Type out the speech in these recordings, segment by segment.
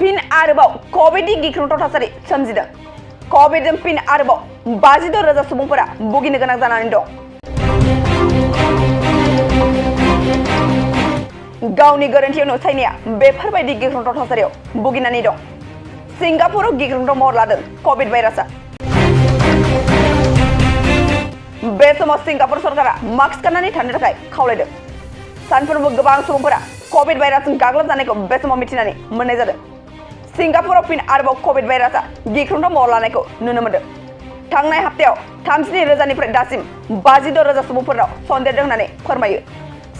फिन आरोबाव कभिडनि गिख्रंथाव थासारि सोमजिदों। कभिडजों फिन आरोबाव 52,000 सुबुंफोरा भुगिनो गोनां जानानै दं। गावनि गोरोन्थियावनो चाइनाया बेफोरबायदि गिख्रंथाव थासारियाव भुगिनानै दं। सिंगापुराव गिख्रंथाव महर लादों कभिड भाइरासआ। बे समाव सिंगापुर सरकारा मास्क गाननानै थानो थाखाय खावलायदों। सानफ्रोमबो गोबां सुबुंफोरा कभिड भाइरासजों गाग्लोबजानायखौ बे समाव मिथिनानै मोननाय जादों। सिंगापुराव फिन आरोबाव कभिड भाइरासआ गिख्रंथाव महर लानायखौ नुनो मोनदों। थांनाय हप्तायाव 32,000निफ्राय दासिम 52,000 सुबुंफोरनाव सन्देरदों होननानै फोरमायो।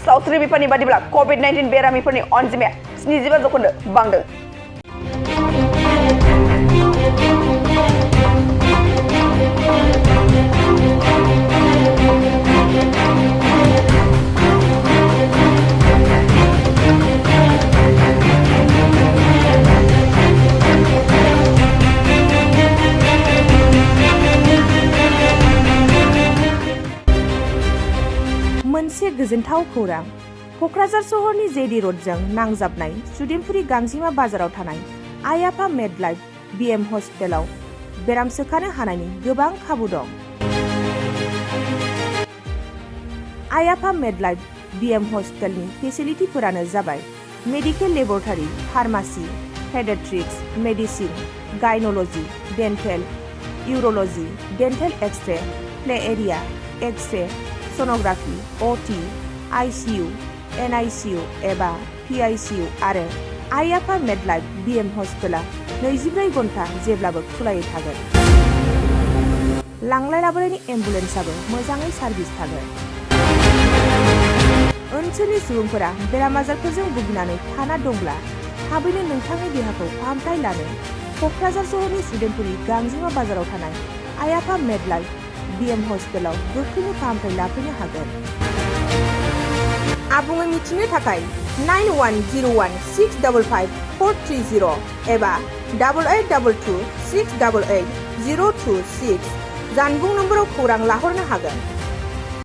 सावस्रि बिफाननि बादिब्ला कभिड-19 बेरामिफोरनि अनजिमाया 75% बांदों। मोनसे गोजोनथाव खौरां। क'क्राझार सहरनि जेडि र'डजों नांजाबनाय सुदेमपुरि गांजिमा बाजाराव थानाय आइ आफा मेडलाइफ बिएम हस्पिटालाव बेराम सोखानो हानायनि गोबां खाबु दं। आइ आफा मेडलाइफ बिएम हस्पिटालनि फेसिलिटिफोरानो जाबाय medical laboratory, pharmacy, paediatrics, medicine, gynaecology, dental, urology, dental x-ray, play area, x-ray, sonography, OT, ICU, NICU एबा पिआइसिइउ आरो आइ आफा मेडलाइफ बिएम हस्पिटाला 24 घन्टा जेब्लाबो खुलायै थागोन। लांलाय लाबोलायनि एम्बुलेन्सआबो मोजाङै सार्भिस थागोन। ओनसोलनि सुबुंफोरा बेराम आजारफोरजों भुगिनानै थाना दंब्ला थाबैनो नोंथांनि देहाखौ फाहामथाय लानो क'क्राझार सहरनि सुदेमपुरि गांजिमा बाजाराव थानाय आइ आफा मेडलाइफ बिएम हस्पिटालाव गोख्रैनो फाहामथाय लाफैनो हागोन। आबुङै मिथिनो थाखाय 9101655430 एबा 8822688026 जानबुं नम्बराव खौरां लाहरनो हागोन।